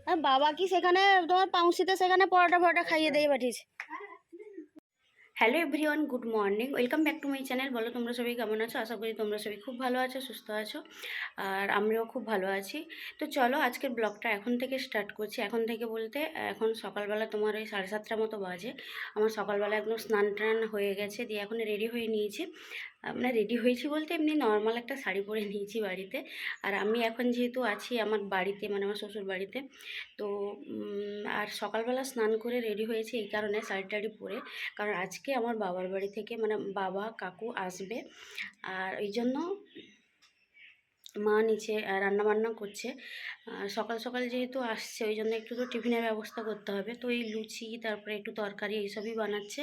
আর বাবা কি সেখানে তোমার পাউসিতে সেখানে পরোটা ফরোটা খাইয়ে দিয়ে পাঠিয়েছে। Hello everyone, good morning, welcome back to my channel. বলো তোমরা সবাই কেমন আছো? আশা করি তোমরা সবাই খুব ভালো আছো, সুস্থ আছো, আর আমরাও খুব ভালো আছি। তো চলো আজকের ব্লগটা এখন থেকে স্টার্ট করছি। এখন থেকে বলতে এখন সকালবেলা তোমার ওই 7:30 মতো বাজে। আমার সকালবেলা একদম স্নান টান হয়ে গেছে, দিয়ে এখন রেডি হয়ে নিয়েছি। মানে রেডি হয়েছি বলতে এমনি নর্মাল একটা শাড়ি পরে নিয়েছি বাড়িতে। আর আমি এখন যেহেতু আছি আমার বাড়িতে, মানে আমার শ্বশুর বাড়িতে, তো আর সকালবেলা স্নান করে রেডি হয়েছি এই কারণে, শাড়ি টাড়ি পরে, কারণ আজকে আমার বাবার বাড়ি থেকে মানে বাবা কাকু আসবে। আর এই জন্য মা নিচে রান্না বান্না করছে। সকাল সকাল যেহেতু আসছে ওই জন্য একটু তো টিফিনের ব্যবস্থা করতে হবে, তো এই লুচি তারপরে একটু তরকারি এইসবই বানাচ্ছে।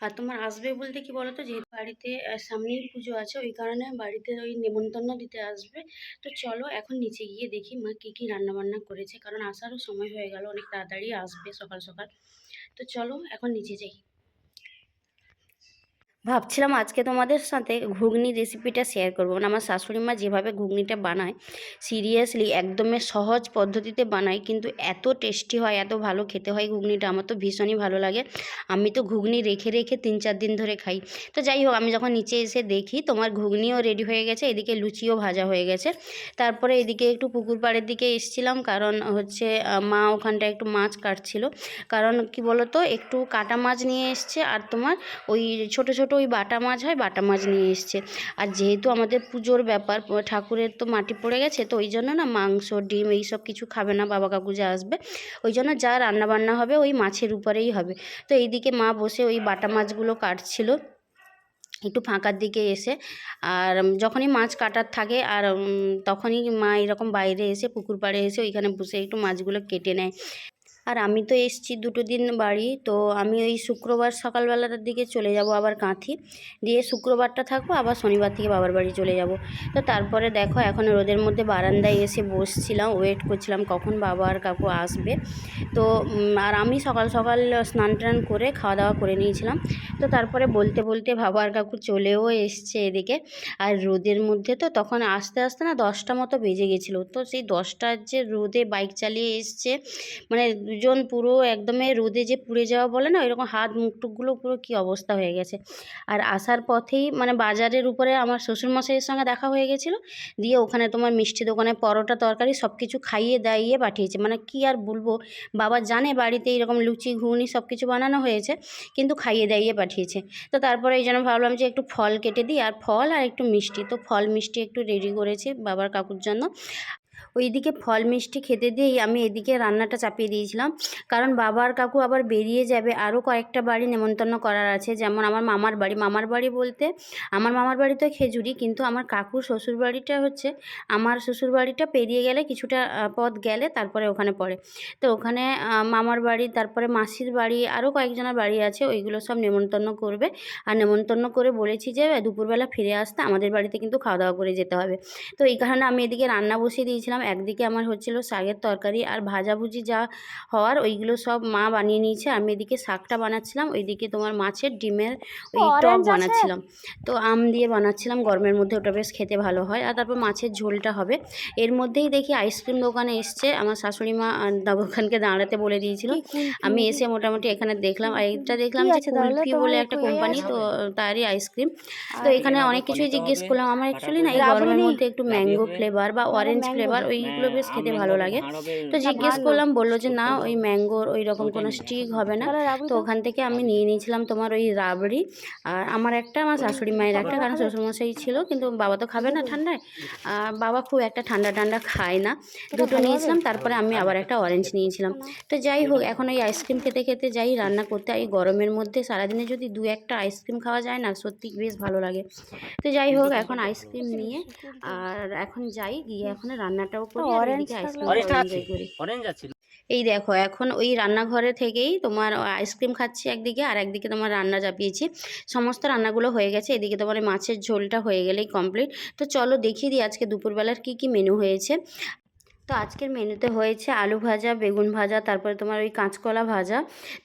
আর তোমার আসবে বলতে কি বলো তো, যেহেতু বাড়িতে সামনেই পুজো আছে ওই কারণে বাড়িতে ওই নেমন্তন্ন দিতে আসবে। তো চলো এখন নিচে গিয়ে দেখি মা কী কী রান্না বান্না করেছে, কারণ আসারও সময় হয়ে গেল, অনেক তাড়াতাড়ি আসবে সকাল সকাল। তো চলো এখন নিচে যাই। ভাবছিলাম আজকে তোমাদের সাথে ঘুগনি রেসিপিটা শেয়ার করবো, মানে আমার শাশুড়ি মা যেভাবে ঘুগনিটা বানায়, সিরিয়াসলি একদমই সহজ পদ্ধতিতে বানায়, কিন্তু এত টেস্টি হয়, এত ভালো খেতে হয় ঘুগনিটা, আমার তো ভীষণই ভালো লাগে। আমি তো ঘুগনি রেখে রেখে 3-4 দিন ধরে খাই। তো যাই হোক, আমি যখন নিচে এসে দেখি তোমার ঘুগনিও রেডি হয়ে গেছে, এদিকে লুচিও ভাজা হয়ে গেছে। তারপরে এদিকে একটু পুকুর পাড়ের দিকে এসেছিলাম, কারণ হচ্ছে মা ওখানটা একটু মাছ কাটছিল। কারণ কি বলো তো, একটু কাটা মাছ নিয়ে এসছে, আর তোমার ওই ছোট ছোট ওই বাটা মাছ হয়, বাটা মাছ নিয়ে এসছে। আর যেহেতু আমাদের পুজোর ব্যাপার, ঠাকুরের তো মাটি পড়ে গেছে, তো ওই জন্য না মাংস ডিম এইসব কিছু খাবে না বাবা কাকু যা আসবে, ওই জন্য যা রান্না বান্না হবে ওই মাছের উপরেই হবে। তো এইদিকে মা বসে ওই বাটা মাছগুলো কাটছিল একটু ফাঁকার দিকে এসে। আর যখনই মাছ কাটার থাকে আর তখনই মা এরকম বাইরে এসে পুকুর পাড়ে এসে ওইখানে বসে একটু মাছগুলো কেটে নেয়। আর আমি তো এসছি 2 দিন বাড়ি, তো আমি ওই শুক্রবার সকালবেলাটার দিকে চলে যাব আবার কাঁথি, দিয়ে শুক্রবারটা থাকবো, আবার শনিবার থেকে বাবার বাড়ি চলে যাব। তো তারপরে দেখো এখন রোদের মধ্যে বারান্দায় এসে বসছিলাম, ওয়েট করছিলাম কখন বাবা আর কাকু আসবে। তো আর আমি সকাল সকাল স্নান টান করে খাওয়া দাওয়া করে নিয়েছিলাম। তো তারপরে বলতে বলতে বাবা আর কাকু চলেও এসছে এদিকে। আর রোদের মধ্যে তো তখন আস্তে আস্তে না 10টা মতো বেজে গেছিলো, তো সেই 10টার যে রোদে বাইক চালিয়ে এসছে, মানে দুজন পুরো একদমই রোদে যে পুড়ে যাওয়া বলে না, এরকম হাত মুখ টুকগুলো পুরো কী অবস্থা হয়ে গেছে। আর আসার পথেই মানে বাজারের উপরে আমার শ্বশুরমশাইয়ের সঙ্গে দেখা হয়ে গেছিলো, দিয়ে ওখানে তোমার মিষ্টি দোকানে পরোটা তরকারি সব কিছু খাইয়ে দাইয়ে পাঠিয়েছে। মানে কি আর বলবো, বাবা জানে বাড়িতে এরকম লুচি ঘুগনি সব কিছু বানানো হয়েছে, কিন্তু খাইয়ে দাইয়ে পাঠিয়েছে। তো তারপরে এই জন্য ভাবলাম যে একটু ফল কেটে দিই, আর ফল আর একটু মিষ্টি, তো ফল মিষ্টি একটু রেডি করেছি বাবার কাকুর জন্য। ওইদিকে ফল মিষ্টি খেতে দিয়েই আমি এদিকে রান্নাটা চাপিয়ে দিয়েছিলাম, কারণ বাবা আর কাকু আবার বেরিয়ে যাবে, আরও কয়েকটা বাড়ি নেমন্তন্ন করার আছে। যেমন আমার মামার বাড়ি, মামার বাড়ি বলতে আমার মামার বাড়ি তো খেজুরি, কিন্তু আমার কাকুর শ্বশুর বাড়িটা হচ্ছে আমার শ্বশুর বাড়িটা পেরিয়ে গেলে কিছুটা পথ গেলে তারপরে ওখানে পড়ে। তো ওখানে মামার বাড়ি, তারপরে মাসির বাড়ি, আরও কয়েকজনের বাড়ি আছে, ওইগুলো সব নেমন্তন্ন করবে। আর নেমন্তন্ন করে বলেছি যে দুপুরবেলা ফিরে আসতে আমাদের বাড়িতে কিন্তু খাওয়া দাওয়া করে যেতে হবে। তো এই কারণে আমি এদিকে রান্না বসিয়ে দিয়েছিলাম। একদিকে আমার হচ্ছিল শাকের তরকারি আর ভাজাভুজি যা হওয়ার ওইগুলো সব মা বানিয়ে নিয়েছে, আমি এদিকে শাকটা বানাচ্ছিলাম, ওইদিকে তোমার মাছের ডিমের ওই টক বানাচ্ছিলাম। তো আম দিয়ে বানাচ্ছিলাম, গরমের মধ্যে ওটা বেশ খেতে ভালো হয়। আর তারপর মাছের ঝোলটা হবে। এর মধ্যেই দেখি আইসক্রিম দোকানে এসছে আমার শাশুড়ি মা, দোকানকে দাঁড়াতে বলে দিয়েছিল। আমি এসে মোটামুটি এখানে দেখলাম, আর এটা দেখলাম যে কুলফি বলে একটা কোম্পানি, তো তারই আইসক্রিম। তো এখানে অনেক কিছুই জিজ্ঞেস করলাম, আমার অ্যাকচুয়ালি না এই গরমের মধ্যে একটু ম্যাঙ্গো ফ্লেভার বা অরেঞ্জ ফ্লেভার ওইগুলো বেশ খেতে ভালো লাগে। তো জিজ্ঞেস করলাম, বললো যে না ওই ম্যাঙ্গোর ওই রকম কোনো স্টিক হবে না। তো ওখান থেকে আমি নিয়ে নিয়েছিলাম তোমার ওই রাবড়ি, আর আমার একটা, আমার শাশুড়ি মায়ের একটা, কারণ শ্বশুরমশাই ছিল, কিন্তু বাবা তো খাবে না ঠান্ডায়, বাবা খুব একটা ঠান্ডা ঠান্ডা খায় না। দুটো নিয়েছিলাম, তারপরে আমি আবার একটা অরেঞ্জ নিয়েছিলাম। তো যাই হোক, এখন ওই আইসক্রিম খেতে খেতে যাই রান্না করতে। এই গরমের মধ্যে সারাদিনে যদি 2-1টা আইসক্রিম খাওয়া যায় না, সত্যি বেশ ভালো লাগে। তো যাই হোক, এখন আইসক্রিম নিয়ে আর এখন যাই গিয়ে এখন রান্নাটাও করি আর ওইদিকে আইসক্রিমটাও এনজয় করি। এই দেখো এখন ওই রান্নাঘরে থেকেই তোমার আইসক্রিম খাচ্ছি একদিকে, আর একদিকে তোমার রান্না চাপিয়েছি। সমস্ত রান্নাগুলো হয়ে গেছে, এদিকে তোমার মাছের ঝোলটা হয়ে গেলেই কমপ্লিট। তো চলো দেখিয়ে দিই আজকে দুপুরবেলার কি কি মেনু হয়েছে। তো আজকের মেনুতে হয়েছে আলু ভাজা, বেগুন ভাজা, তারপরে তোমার ওই কাঁচকলা ভাজা,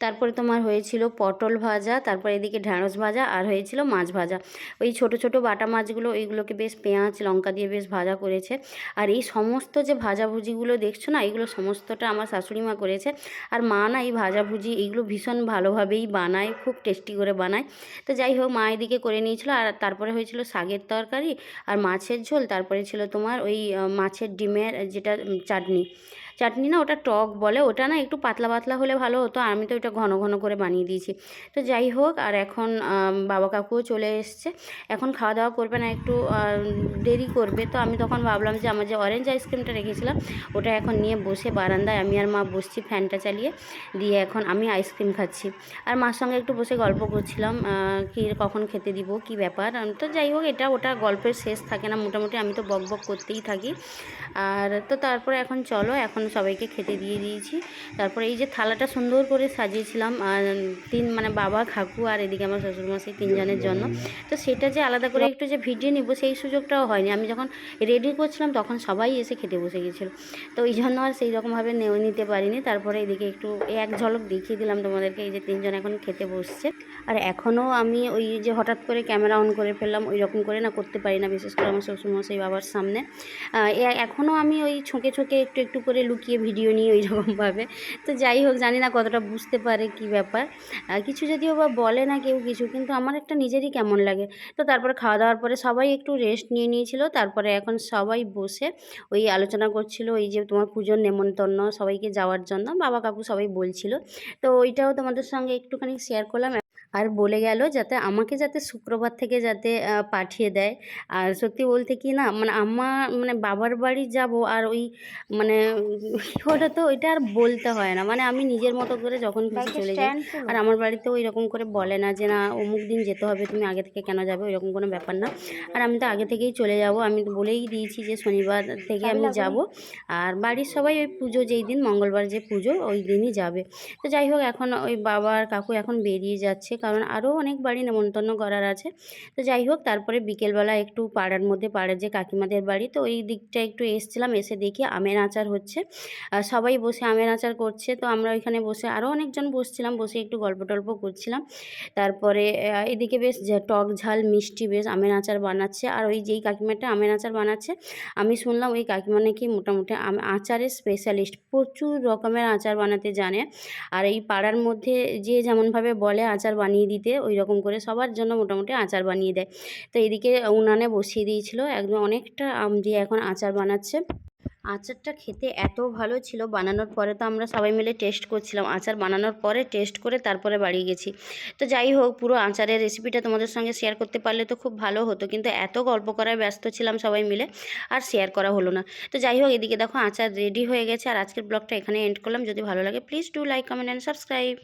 তারপরে তোমার হয়েছিল পটল ভাজা, তারপরে এদিকে ঢ্যাঁড়স ভাজা, আর হয়েছিল মাছ ভাজা। ওই ছোট ছোট বাটা মাছগুলো ওইগুলোকে বেশ পেঁয়াজ লঙ্কা দিয়ে বেশ ভাজা করেছে। আর এই সমস্ত যে ভাজাভুজিগুলো দেখছো না, এইগুলো সমস্তটা আমার শাশুড়ি মা করেছে। আর মা না এই ভাজাভুজি এইগুলো ভীষণ ভালোভাবেই বানায়, খুব টেস্টি করে বানায়। তো যাই হোক, মা এদিকে করে নিয়েছিল। আর তারপরে হয়েছিল শাকের তরকারি আর মাছের ঝোল, তারপরে ছিল তোমার ওই মাছের ডিমের যেটা চাটনি। চাটনি না, ওটা টক বলে, ওটা না একটু পাতলা পাতলা হলে ভালো হতো, আর আমি তো ওটা ঘন ঘন করে বানিয়ে দিয়েছি। তো যাই হোক, আর এখন বাবা কাকুও চলে এসছে। এখন খাওয়া দাওয়া করবে না, একটু দেরি করবে। তো আমি তখন ভাবলাম যে আমার যে অরেঞ্জ আইসক্রিমটা রেখেছিলাম ওটা এখন নিয়ে বসে বারান্দায় আমি আর মা বসছি ফ্যানটা চালিয়ে, দিয়ে এখন আমি আইসক্রিম খাচ্ছি। আর মার সঙ্গে একটু বসে গল্প করছিলাম, কি কখন খেতে দিব কি ব্যাপার। তো যাই হোক, এটা ওটা গল্পের শেষ থাকে না, মোটামুটি আমি তো বক বক করতেই থাকি। আর তো তারপরে এখন চলো, এখন সবাইকে খেতে দিয়ে দিয়েছি। তারপরে এই যে থালাটা সুন্দর করে সাজিয়েছিলাম আর মানে বাবা কাকু আর এদিকে আমার শ্বশুরমশাই তিনজনের জন্য। তো সেটা যে আলাদা করে একটু যে ভিডিও নিব সেই সুযোগটাও হয়নি। আমি যখন রেডি করছিলাম তখন সবাই এসে খেতে বসে গেছিলো, তো ওই জন্য আর সেই রকমভাবে নিতে পারিনি। তারপরে এদিকে একটু এক ঝলক দেখিয়ে দিলাম তোমাদেরকে, এই যে তিনজন এখন খেতে বসছে। আর এখনও আমি ওই যে হঠাৎ করে ক্যামেরা অন করে ফেললাম ওই রকম করে না করতে পারি না, বিশেষ করে আমার শ্বশুরমশাই বাবার সামনে। এখনও আমি ওই ছুঁকে ছুঁকে একটু একটু করে লুকিয়ে ভিডিও নিই ওই রকমভাবে। তো যাই হোক, জানি না কতটা বুঝতে পারে কি ব্যাপার, কিছু যদিও বা বলে না কেউ কিছু, কিন্তু আমার একটা নিজেরই কেমন লাগে। তো তারপরে খাওয়া দাওয়ার পরে সবাই একটু রেস্ট নিয়ে নিয়েছিল। তারপরে এখন সবাই বসে ওই আলোচনা করছিল এই যে তোমার পুজোর নেমন্তন্ন সবাইকে যাওয়ার জন্য, বাবা কাকু সবাই বলছিল। তো ওইটাও তোমাদের সঙ্গে একটুখানি শেয়ার করলাম। আর বলে গেল যাতে যাতে শুক্রবার থেকে যাতে পাঠিয়ে দেয়। আর সত্যি বলতে কি না, মানে মানে বাবার বাড়ি যাব আর ওই মানে ওটা তো ওইটা আর বলতে হয় না, মানে আমি নিজের মতো করে যখন খুশি চলে যাই। আর আমার বাড়িতেও ওই রকম করে বলে না যে না অমুক দিন যেতে হবে, তুমি আগে থেকে কেন যাবে, ওই রকম কোনো ব্যাপার না। আর আমি তো আগে থেকেই চলে যাব, আমি তো বলেই দিয়েছি যে শনিবার থেকে আমি যাব। আর বাড়ির সবাই ওই পুজো যেই দিন মঙ্গলবার যে পুজো ওই দিনই যাবে। তো যাই হোক, এখন ওই বাবা আর কাকু এখন বেরিয়ে যাচ্ছে, কারণ আরও অনেক বাড়ি নেমন্তন্ন করার আছে। তো যাই হোক, তারপরে বিকেলবেলা একটু পাড়ার মধ্যে, পাড়ার যে কাকিমাদের বাড়ি, তো ওই দিকটা একটু এসেছিলাম, এসে দেখি আমের আচার হচ্ছে। সবাই বসে আমের আচার করছে, তো আমরা ওইখানে বসে আরও অনেকজন বসছিলাম, বসে একটু গল্প টল্প করছিলাম। তারপরে এদিকে বেশ টক ঝাল মিষ্টি বেশ আমের আচার বানাচ্ছে। আর ওই যেই কাকিমাটা আমের আচার বানাচ্ছে, আমি শুনলাম ওই কাকিমা নাকি মোটামুটি আচারের স্পেশালিস্ট, প্রচুর রকমের আচার বানাতে জানে। আর এই পাড়ার মধ্যে যে যেমনভাবে বলে আচার বানিয়ে দিতে, ওই রকম করে সবার জন্য মোটামুটি আচার বানিয়ে দেয়। তো এদিকে উনানে বসিয়ে দিয়েছিল একদম অনেকটা আম দিয়ে এখন আচার বানাচ্ছে। আচারটা খেতে এত ভালো ছিল, বানানোর পরে তো আমরা সবাই মিলে টেস্ট করছিলাম, আচার বানানোর পরে টেস্ট করে তারপরে বাড়ি গেছি। তো যাই হোক, পুরো আচারের রেসিপিটা তোমাদের সঙ্গে শেয়ার করতে পারলে তো খুব ভালো হতো, কিন্তু এত গল্প করায় ব্যস্ত ছিলাম সবাই মিলে আর শেয়ার করা হলো না। তো যাই হোক, এদিকে দেখো আচার রেডি হয়ে গেছে। আর আজকের ব্লগটা এখানে এন্ড করলাম। যদি ভালো লাগে please do like comment and subscribe.